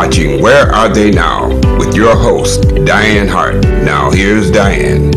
watching Where Are They Now with your host, Dianne Hart. Now here's Dianne.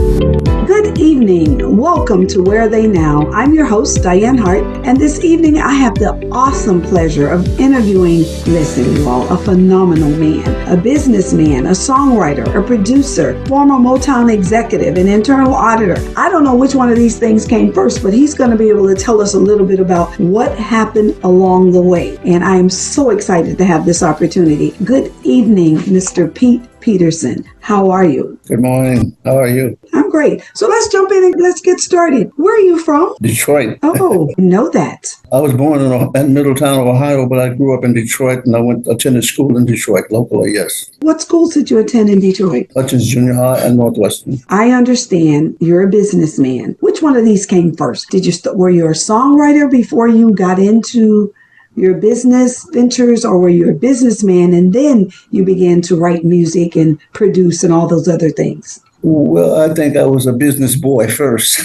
Good evening. Welcome to Where Are They Now? I'm your host, Dianne Hart, and this evening I have the awesome pleasure of interviewing, listen you all, a phenomenal man, a businessman, a songwriter, a producer, former Motown executive, an internal auditor. I don't know which one of these things came first, but he's going to be able to tell us a little bit about what happened along the way. And I am so excited to have this opportunity. Good evening, Mr. Pete Peterson. How are you? Good morning. How are you? I'm great. So let's jump in and let's get started. Where are you from? Detroit. Oh, know that. I was born in Middletown, Ohio, but I grew up in Detroit and I attended school in Detroit locally, yes. What schools did you attend in Detroit? Hutchins Junior High and Northwestern. I understand you're a businessman. Which one of these came first? Were you a songwriter before you got into your business ventures, or were you a businessman and then you began to write music and produce and all those other things? Well, I think I was a business boy first.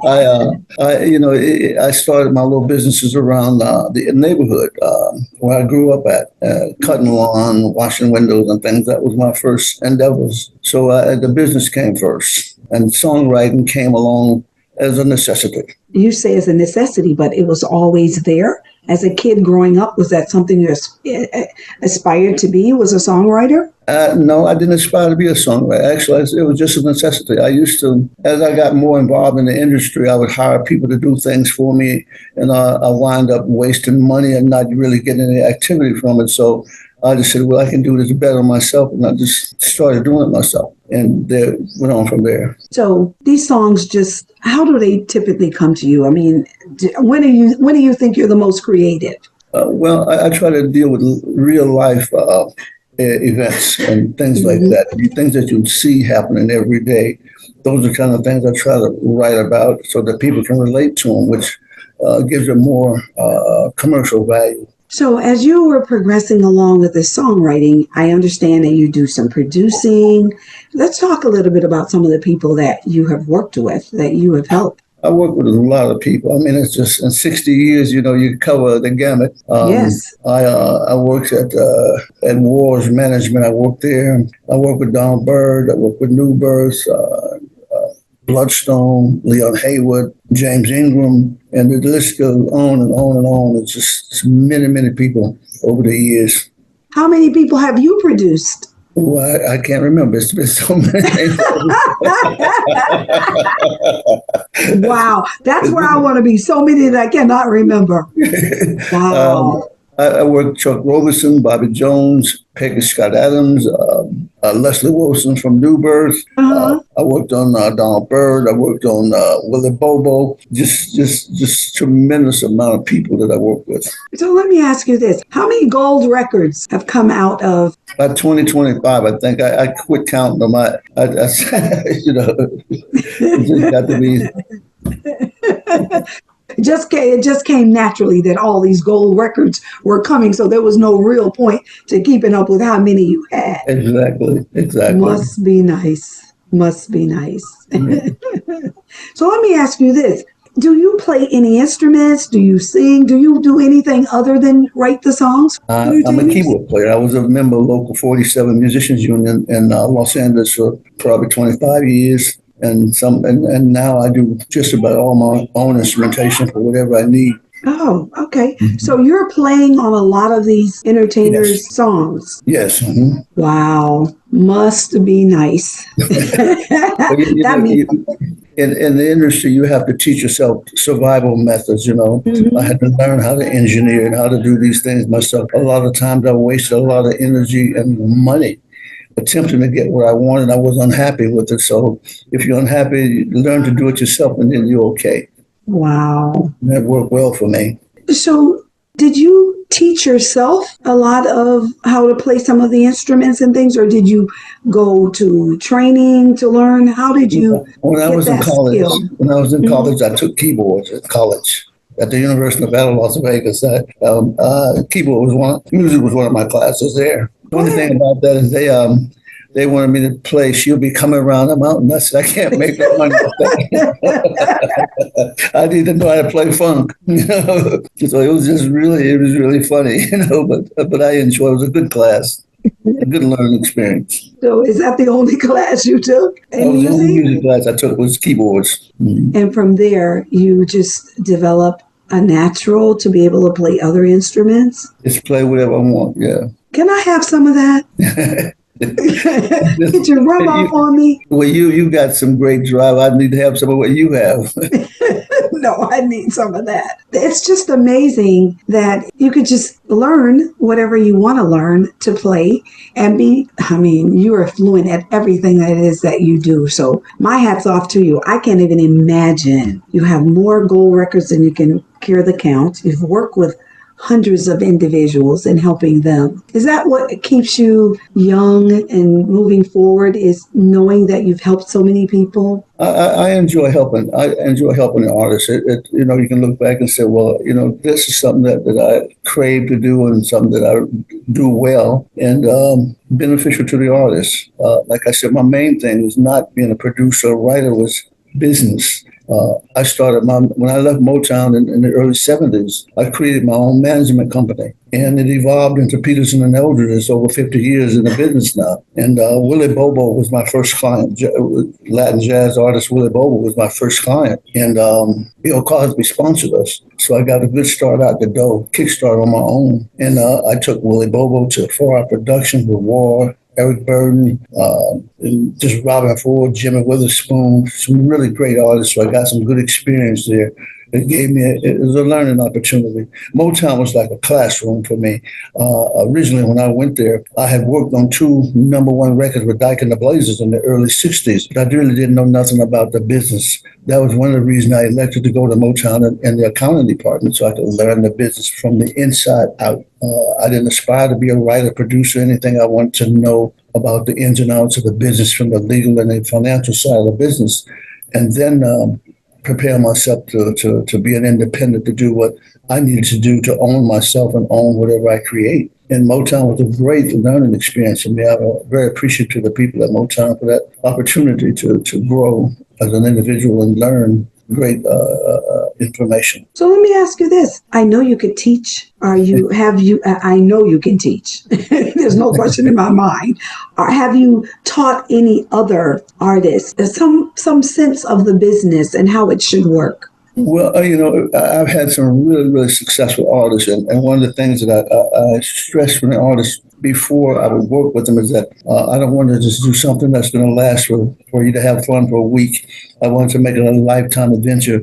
I started my little businesses around the neighborhood where I grew up at, cutting lawn, washing windows and things. That was my first endeavors. So the business came first, and songwriting came along as a necessity. You say as a necessity, but it was always there. As a kid growing up, was that something you aspired to be, was a songwriter? No, I didn't aspire to be a songwriter. Actually, it was just a necessity. I used to, as I got more involved in the industry, I would hire people to do things for me, and I wound up wasting money and not really getting any activity from it. So I just said, well, I can do this better myself, and I just started doing it myself, and went on from there. So these songs, how do they typically come to you? I mean, when do you think you're the most creative? Well, I try to deal with real life events and things like that. Things that you see happening every day. Those are the kind of things I try to write about so that people can relate to them, which gives it more commercial value. So as you were progressing along with the songwriting, I understand that you do some producing. Let's talk a little bit about some of the people that you have worked with, that you have helped. I work with a lot of people. I mean, it's just in 60 years, you cover the gamut. Yes. I worked at Wars Management. I worked there. I worked with Donald Byrd. I worked with Newbirth, Bloodstone, Leon Haywood, James Ingram, and the list goes on and on and on. It's just many, many people over the years. How many people have you produced? Oh, I can't remember. It's been so many. Wow. That's where I want to be. So many that I cannot remember. Wow. I worked with Chuck Roberson, Bobby Jones, Peggy Scott Adams, Leslie Wilson from Newbirth. I worked on Donald Byrd. I worked on Willie Bobo. Just tremendous amount of people that I worked with. So let me ask you this. How many gold records have come out of? By 2025, I think. I quit counting them. It just got to be... It just came naturally that all these gold records were coming, so there was no real point to keeping up with how many you had. Exactly. Must be nice. Mm-hmm. So let me ask you this. Do you play any instruments? Do you sing? Do you do anything other than write the songs? I'm a keyboard player. I was a member of Local 47 Musicians Union in Los Angeles for probably 25 years. And now I do just about all my own instrumentation for whatever I need. Oh, okay. Mm-hmm. So you're playing on a lot of these entertainers' songs. Yes. Mm-hmm. Wow. Must be nice. In the industry, you have to teach yourself survival methods, Mm-hmm. I had to learn how to engineer and how to do these things myself. A lot of times I wasted a lot of energy and money attempting to get what I wanted. I was unhappy with it. So if you're unhappy, learn to do it yourself and then you're okay. Wow. And that worked well for me. So did you teach yourself a lot of how to play some of the instruments and things, or did you go to training to learn? How did you When I was in college, Mm-hmm. I took keyboards at college. At the University of Nevada, Las Vegas, music was one of my classes there. The only thing about that is they wanted me to play She'll Be Coming Around the Mountain. I said, I can't make no money off that. I need to know how to play funk. So it was really funny, but I enjoyed it. It was a good class. A good learning experience. So is that the only class you took in music? The only music class I took was keyboards. Mm-hmm. And from there, you just develop a natural to be able to play other instruments? Just play whatever I want, yeah. Can I have some of that? Could you rub off on me? Well, you got some great drive. I need to have some of what you have. No, I need some of that. It's just amazing that you could just learn whatever you want to learn to play and you are fluent at everything that it is that you do. So my hat's off to you. I can't even imagine. You have more gold records than you can care the count. You've worked with hundreds of individuals and helping them. Is that what keeps you young and moving forward, is knowing that you've helped so many people? I enjoy helping. I enjoy helping the artists. You can look back and say, well, this is something that I crave to do and something that I do well and beneficial to the artists. Like I said, my main thing was not being a producer or writer, was business. I started when I left Motown in the early 70s, I created my own management company, and it evolved into Peterson Eldridge. It's over 50 years in the business now. And Willie Bobo was my first client. Latin jazz artist Willie Bobo was my first client. And Bill Cosby sponsored us. So I got a good start out the door, kickstart on my own. And I took Willie Bobo to 4-hour productions with War, Eric Burden, and just Robin Ford, Jimmy Witherspoon, some really great artists. So I got some good experience there. It was a learning opportunity. Motown was like a classroom for me. Originally, when I went there, I had worked on 2 #1 records with Dyke and the Blazers in the early 60s, but I really didn't know nothing about the business. That was one of the reasons I elected to go to Motown and the accounting department, so I could learn the business from the inside out. I didn't aspire to be a writer, producer, anything. I wanted to know about the ins and outs of the business from the legal and the financial side of the business. And then prepare myself to be an independent, to do what I needed to do to own myself and own whatever I create. And Motown was a great learning experience for me. I'm very appreciative to the people at Motown for that opportunity to grow as an individual and learn great information. So let me ask you this. I know you could teach. I know you can teach. There's no question in my mind. Have you taught any other artists some sense of the business and how it should work? Well, I've had some really, really successful artists. And one of the things that I stress from the artists before I would work with them is that I don't want to just do something that's going to last for you to have fun for a week. I want to make it a lifetime adventure.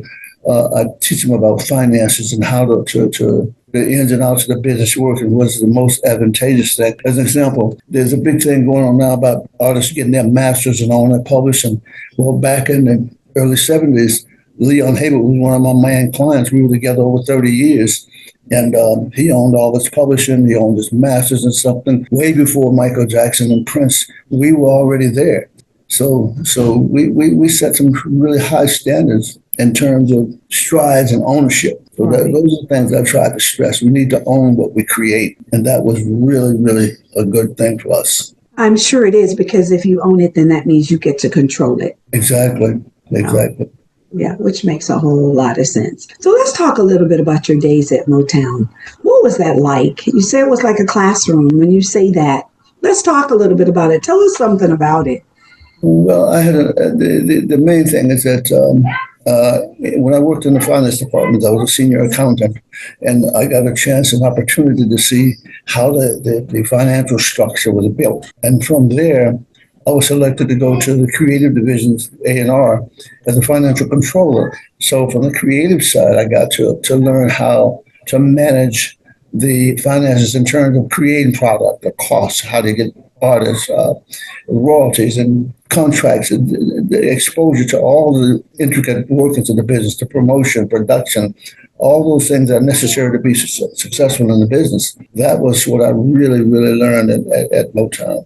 I teach them about finances and how to the ins and outs of the business work and what's the most advantageous thing. As an example, there's a big thing going on now about artists getting their masters and owning and publishing. Well, back in the early 70s, Leon Habert was one of my main clients. We were together over 30 years. And he owned all his publishing. He owned his masters and something. Way before Michael Jackson and Prince, we were already there. So we set some really high standards in terms of strides and ownership. So those are the things I tried to stress. We need to own what we create. And that was really, really a good thing for us. I'm sure it is, because if you own it, then that means you get to control it. Exactly. Yeah, which makes a whole lot of sense. So let's talk a little bit about your days at Motown. What was that like? You say it was like a classroom. When you say that, let's talk a little bit about it. Tell us something about it. Well, I had the main thing is that when I worked in the finance department, I was a senior accountant, and I got a chance, an opportunity to see how the financial structure was built. And from there, I was selected to go to the creative division's A&R as a financial controller. So from the creative side, I got to learn how to manage the finances in terms of creating product, the costs, how to get artists, royalties and contracts, and the exposure to all the intricate workings of the business, the promotion, production, all those things that are necessary to be successful in the business. That was what I really, really learned at Motown.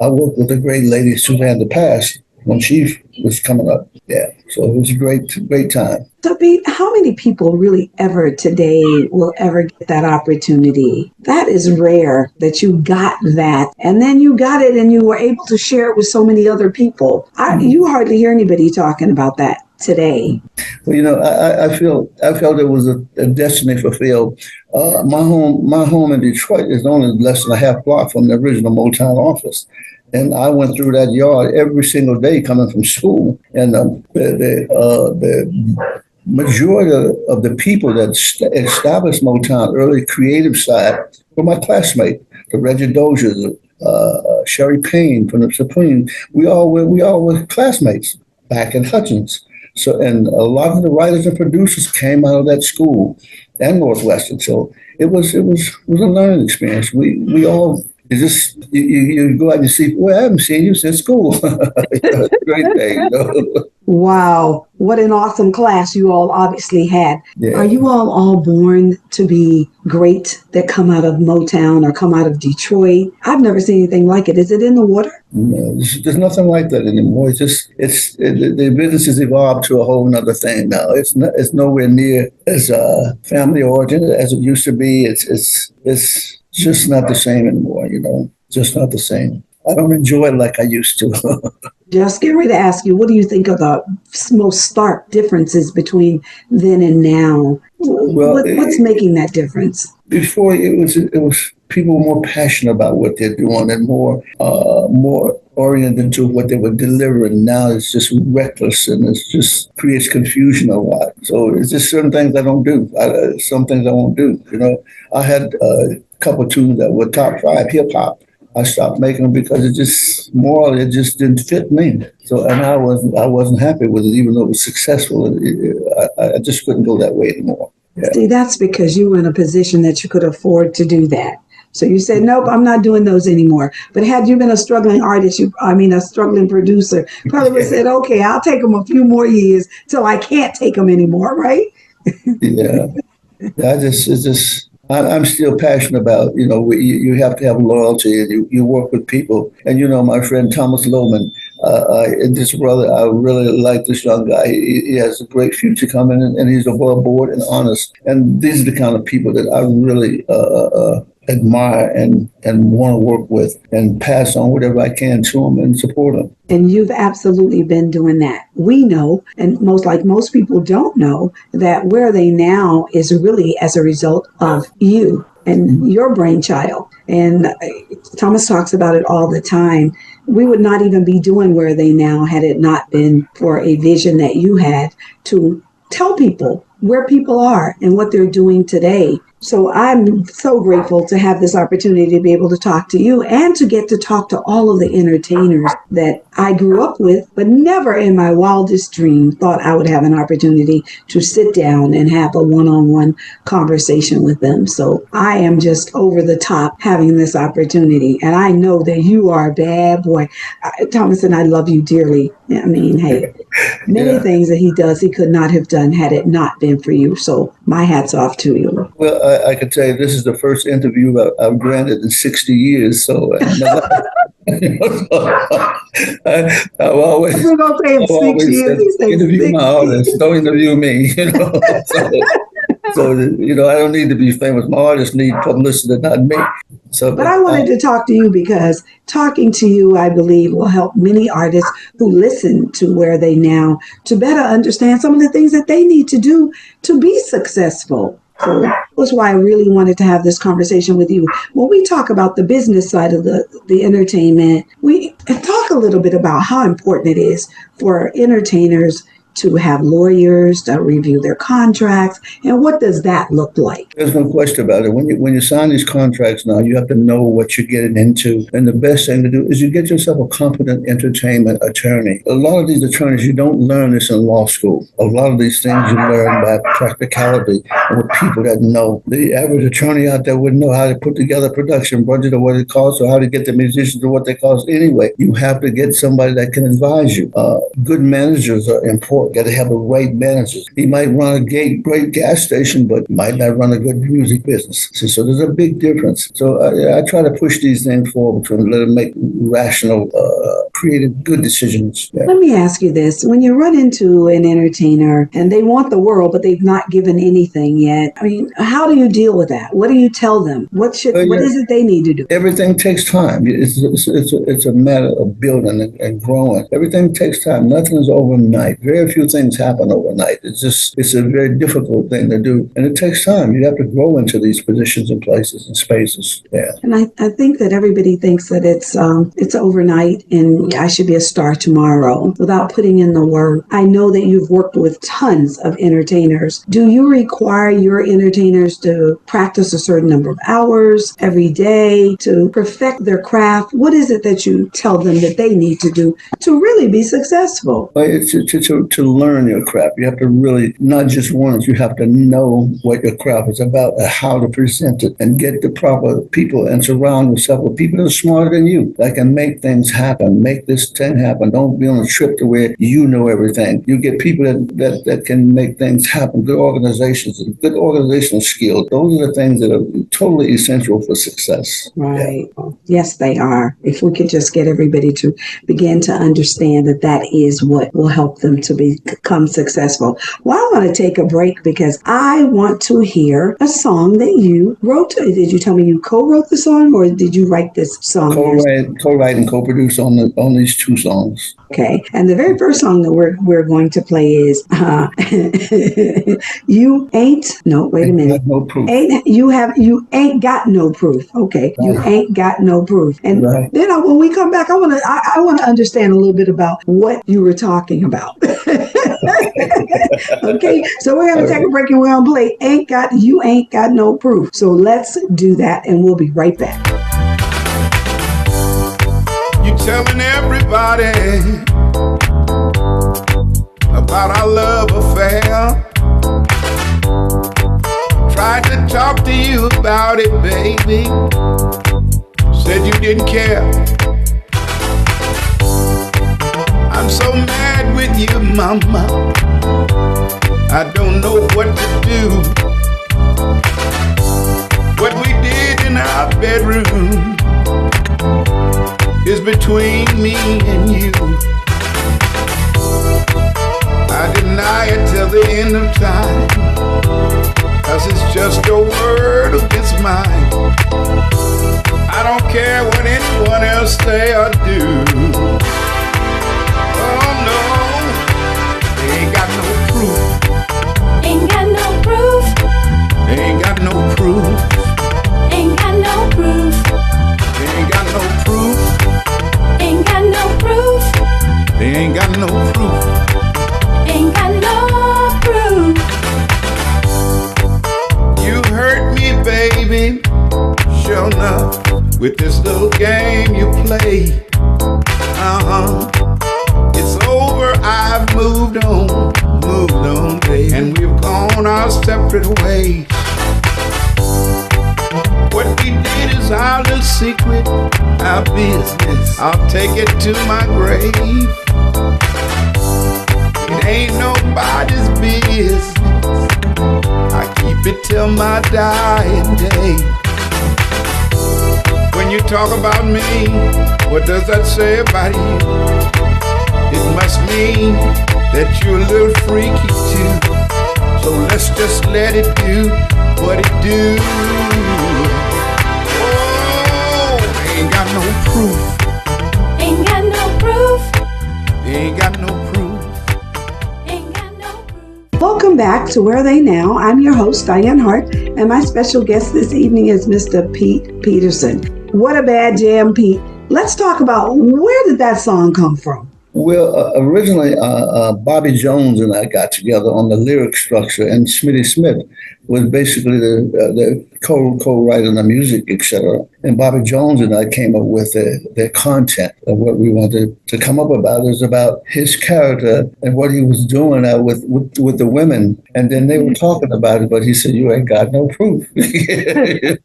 I worked with a great lady, Suzanne DePass, when she was coming up. Yeah, so it was a great time. So, Pete, how many people really ever today will ever get that opportunity? That is rare that you got that, and then you got it and you were able to share it with so many other people. You hardly hear anybody talking about that today. Well, I felt it was a destiny fulfilled. My home in Detroit is only less than a half block from the original Motown office. And I went through that yard every single day coming from school. And the majority of the people that established Motown, early creative side, were my classmates, the Reggie Dozier, Sherry Payne from the Supreme. We all were classmates back in Hutchins. So, and a lot of the writers and producers came out of that school and Northwestern. So it was a learning experience. We all, you go out and see, well, I haven't seen you since school. Great day, Wow, what an awesome class you all obviously had. Yeah. Are you all born to be great that come out of Motown or come out of Detroit? I've never seen anything like it. Is it in the water? No, there's nothing like that anymore. The business has evolved to a whole nother thing now. It's nowhere near as family oriented as it used to be. It's just not the same anymore, just not the same. I don't enjoy it like I used to. Just getting ready to ask you, what do you think are the most stark differences between then and now? Well, what's making that difference? Before it was people were more passionate about what they're doing and more oriented to what they were delivering. Now it's just reckless and it just creates confusion a lot. So it's just certain things I don't do. Some things I won't do. I had a couple of tunes that were top 5 hip hop. I stopped making them because it just didn't fit me. So, and I wasn't happy with it, even though it was successful. I just couldn't go that way anymore. Yeah. See, that's because you were in a position that you could afford to do that. So you said, nope, I'm not doing those anymore. But had you been a struggling artist, a struggling producer, probably would have said, okay, I'll take them a few more years till I can't take them anymore, right? Yeah. I'm still passionate about, you have to have loyalty and you work with people. And, my friend Thomas Lohman, and this brother, I really like this young guy. He has a great future coming and he's above board and honest. And these are the kind of people that I really admire and want to work with and pass on whatever I can to them and support them. And you've absolutely been doing that. We know, and most people don't know, that Where They Now is really as a result of you and your brainchild. And Thomas talks about it all the time. We would not even be doing Where They Now had it not been for a vision that you had to tell people where people are and what they're doing today. So I'm so grateful to have this opportunity to be able to talk to you and to get to talk to all of the entertainers that I grew up with, but never in my wildest dream thought I would have an opportunity to sit down and have a one-on-one conversation with them. So I am just over the top having this opportunity. And I know that you are a bad boy. Thomas, and I love you dearly. I mean, hey, many things that he does, he could not have done had it not been for you. So my hat's off to you. Well, I can tell you this is the first interview I've granted in 60 years. So I've always interview my artists. Don't interview me. So I don't need to be famous. My artists need publicity, not me. So, but I wanted to talk to you because talking to you, I believe, will help many artists who listen to Where They Now to better understand some of the things that they need to do to be successful. So that's why I really wanted to have this conversation with you. When we talk about the business side of the entertainment, we talk a little bit about how important it is for entertainers to have lawyers to review their contracts, and what does that look like? There's no question about it. When you sign these contracts now, you have to know what you're getting into, and the best thing to do is you get yourself a competent entertainment attorney. A lot of these attorneys, you don't learn this in law school. A lot of these things you learn by practicality and with people that know. The average attorney out there wouldn't know how to put together a production budget or what it costs or how to get the musicians or what they cost anyway. You have to get somebody that can advise you. Good managers are important. board. Got to have the right managers. He might run a great gas station, but might not run a good music business. So there's a big difference. So I try to push these things forward to let them make rational, creative, good decisions. Yeah. Let me ask you this. When you run into an entertainer and they want the world, but they've not given anything yet, I mean, how do you deal with that? What do you tell them? What is it they need to do? Everything takes time. It's a matter of building and growing. Everything takes time. Nothing's overnight. Very few things happen overnight. It's a very difficult thing to do. And it takes time. You have to grow into these positions and places and spaces. Yeah. And I think that everybody thinks that it's overnight and I should be a star tomorrow without putting in the work. I know that you've worked with tons of entertainers. Do you require your entertainers to practice a certain number of hours every day to perfect their craft? What is it that you tell them that they need to do to really be successful? Well, to learn your craft, you have to really, not just once, you have to know what your craft is about and how to present it and get the proper people and surround yourself with people that are smarter than you, that can make things happen, make this thing happen. Don't be on a trip to where you know everything. You get people that can make things happen, good organizations, good organizational skills. Those are the things that are totally essential for success. Right. Yeah. Yes, they are. If we could just get everybody to begin to understand that is what will help them to become successful. Well, I want to take a break because I want to hear a song that you wrote. Did you tell me you co-wrote the song or did you write this song? Co-write and co-produce on these two songs. Okay. And the very first song that we're going to play is You Ain't Wait a minute. No proof. You ain't got no proof. Okay. Right. You ain't got no proof. And right. Then when we come back, I want to understand a little bit about what you were talking about. Okay. So we're going to take a break and we're going to play You Ain't Got No Proof. So let's do that and we'll be right back. You telling everybody about our love affair. Tried to talk to you about it, baby. Said you didn't care. I'm so mad with you, mama. I don't know what to do. What we did in our bedroom is between me and you. I deny it till the end of time, 'cause it's just your word against mine. I don't care what anyone else say or do. Oh no, they ain't got no proof. Ain't got no proof. They ain't got no proof. Ain't got no proof. They ain't got no proof. Ain't got no proof. They ain't got no proof. Ain't got no proof. You hurt me, baby, sure enough, with this little game you play. It's over, I've moved on, baby, and we've gone our separate ways. What we did is our little secret, our business. I'll take it to my grave. It ain't nobody's business. I keep it till my dying day. When you talk about me, what does that say about you? It must mean that you're a little freaky too. So let's just let it do what it do. Oh, ain't got no proof. Ain't got no proof. Ain't got no proof. Welcome back to Where Are They Now? I'm your host, Dianne Hart, and my special guest this evening is Mr. Pete Peterson. What a bad jam, Pete. Let's talk about where did that song come from? Well, originally, Bobby Jones and I got together on the lyric structure, and Smitty Smith was basically the co-writer the music, etc. And Bobby Jones and I came up with the content of what we wanted to come up about. It was about his character and what he was doing with the women. And then they were talking about it, but he said, "You ain't got no proof." It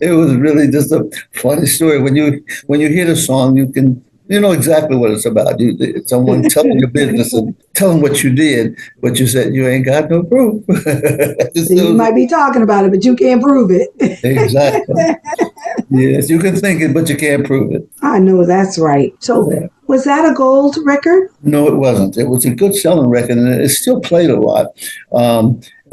was really just a funny story. When you hear the song, you can You know exactly what it's about. Someone telling your business and telling what you did, but you said you ain't got no proof. So you might be talking about it, but you can't prove it. Exactly. Yes, you can think it, but you can't prove it. I know that's right. So Yeah. was that a gold record? No, it wasn't. It was a good selling record, and it's still played a lot.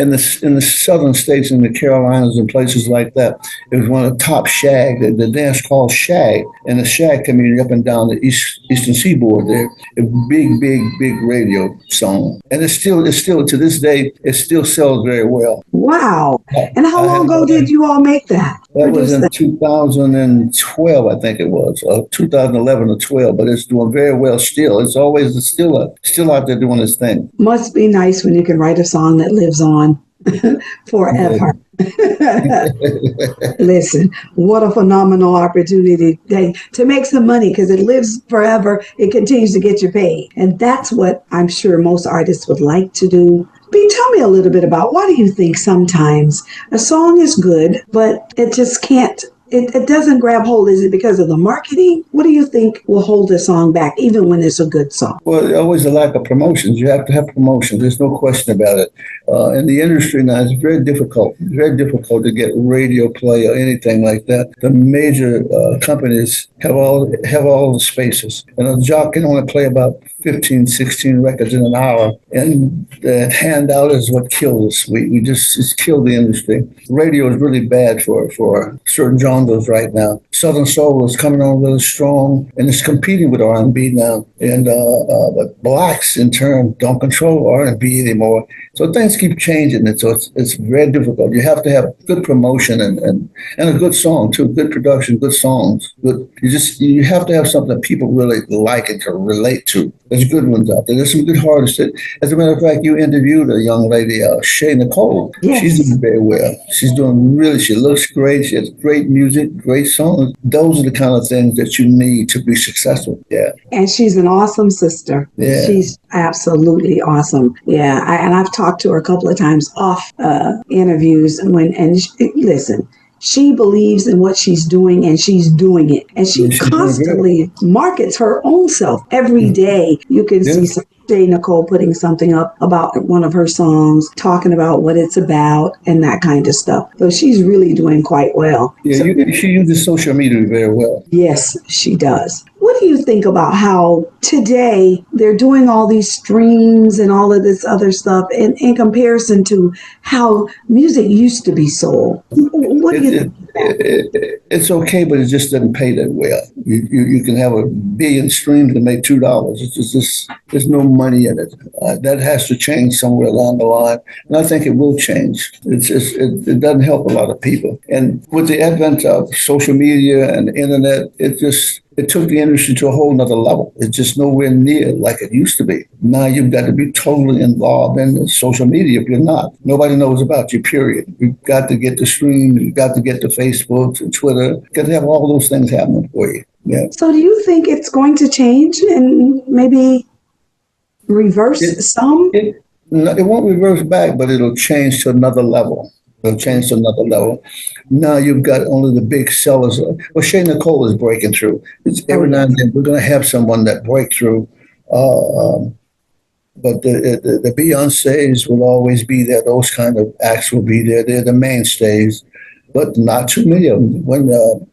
In the southern states, in the Carolinas and places like that, it was one of the top shag. The dance called shag, and the shag community up and down the eastern seaboard there. A big radio song, and it's still to this day it still sells very well. Wow. And how long ago did you all make that? That was Produce in that? 2012, I think it was, 2011 or 12. But it's doing very well still. It's still out there doing its thing. Must be nice when you can write a song that lives on forever. Listen, what a phenomenal opportunity to make some money because it lives forever. It continues to get you paid. And that's what I'm sure most artists would like to do. Pete, tell me a little bit about why do you think sometimes a song is good, but it just can't, it doesn't grab hold? Is it because of the marketing? What do you think will hold a song back, even when it's a good song? Well, always a lack of promotions. You have to have promotions. There's no question about it. In the industry now, it's very difficult to get radio play or anything like that. The major companies have all the spaces, and a jock can only play about 15, 16 records in an hour, and the handout is what kills us. It's killed the industry. Radio is really bad for certain genres right now. Southern soul is coming on really strong, and it's competing with R&B now. And but blacks in turn don't control R&B anymore. So things keep changing, and so it's very difficult. You have to have good promotion and a good song too, good production, good songs. You have to have something that people really like and can relate to. There's good ones out there. There's some good artists. As a matter of fact, you interviewed a young lady, Shay Nicole. Yes. She's doing very well. She's doing really. She looks great. She has great music, great songs. Those are the kind of things that you need to be successful. Yeah. And she's an awesome sister. Yeah. She's absolutely awesome. Yeah. And I've talked to her a couple of times off interviews listen, she believes in what she's doing and she's doing it. And she constantly markets her own self every day. You can see some Shay Nicole putting something up about one of her songs, talking about what it's about and that kind of stuff. So she's really doing quite well. Yeah, she uses social media very well. Yes, she does. What do you think about how today they're doing all these streams and all of this other stuff in comparison to how music used to be sold? What do you think? It's okay, but it just doesn't pay that well. You can have 1 billion streams and make $2. It's just there's no money in it. That has to change somewhere along the line, and I think it will change. It doesn't help a lot of people. And with the advent of social media and the internet, it took the industry to a whole nother level. It's just nowhere near like it used to be. Now you've got to be totally involved in the social media. If you're not, nobody knows about you, period. You've got to get the stream. You've got to get the Facebook and Twitter. You've got to have all those things happening for you. Yeah. So do you think it's going to change and maybe reverse some? It won't reverse back, but it'll change to another level. Now you've got only the big sellers. Well, Shay Nicole is breaking through. Every now and then we're going to have someone that break through. But the Beyoncés will always be there. Those kind of acts will be there. They're the mainstays, but not too many of them. When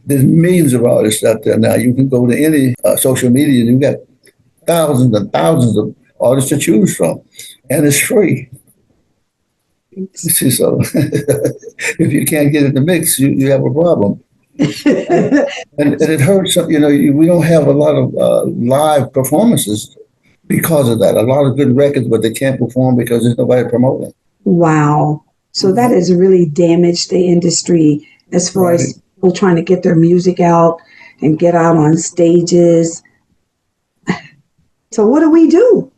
there's millions of artists out there now, you can go to any social media and you've got thousands and thousands of artists to choose from, and it's free. So if you can't get in the mix, you have a problem. and it hurts. We don't have a lot of live performances because of that. A lot of good records, but they can't perform because there's nobody promoting. Wow. So that has really damaged the industry as far as people trying to get their music out and get out on stages. So what do we do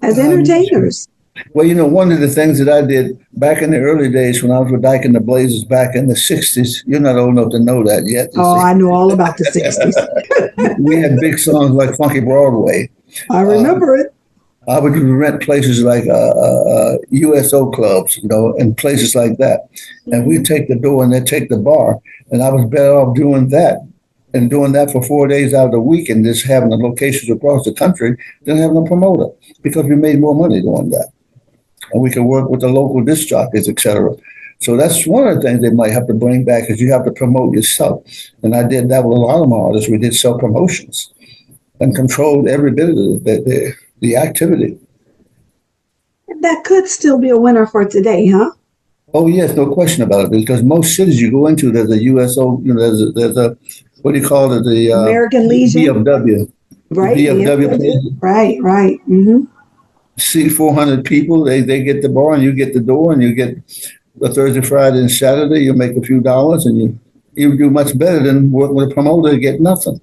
as entertainers? Well, one of the things that I did back in the early days when I was with Dyke and the Blazers back in the 60s, you're not old enough to know that yet. Oh, I know all about the 60s. We had big songs like Funky Broadway. I remember it. I would rent places like USO clubs, and places like that. And we'd take the door and they'd take the bar. And I was better off doing that and doing that for 4 days out of the week and just having the locations across the country than having a promoter because we made more money doing that. And we can work with the local disc jockeys, et cetera. So that's one of the things they might have to bring back is you have to promote yourself. And I did that with a lot of my artists. We did self-promotions and controlled every bit of the activity. That could still be a winner for today, huh? Oh, yes, no question about it. Because most cities you go into, there's a USO, there's a what do you call it? The American Legion. VFW. Right. VFW. Right. Mm-hmm. See 400 people, they get the bar and you get the door and you get a Thursday, Friday, and Saturday, you make a few dollars and you do much better than working with a promoter to get nothing.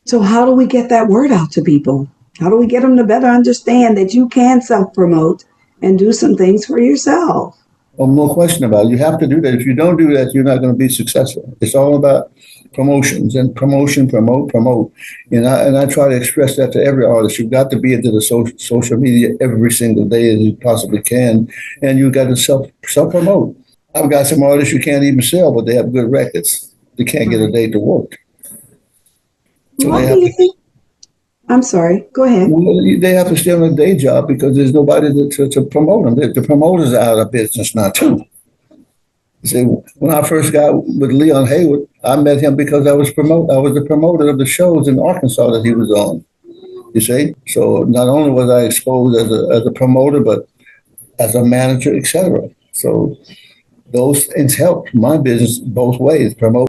So how do we get that word out to people? How do we get them to better understand that you can self-promote and do some things for yourself? Well, no question about it. You have to do that. If you don't do that, you're not going to be successful. It's all about promotions and promote. And I try to express that to every artist. You've got to be into the social media every single day as you possibly can. And you've got to self-promote. I've got some artists you can't even sell, but they have good records. They can't get a day to work. So What do you think? I'm sorry. Go ahead. They have to stay on a day job because there's nobody to promote them. The promoters are out of business now, too. See, when I first got with Leon Haywood, I met him because I was the promoter of the shows in Arkansas that he was on. You see? So not only was I exposed as a promoter, but as a manager, etc. So those things helped my business both ways, promote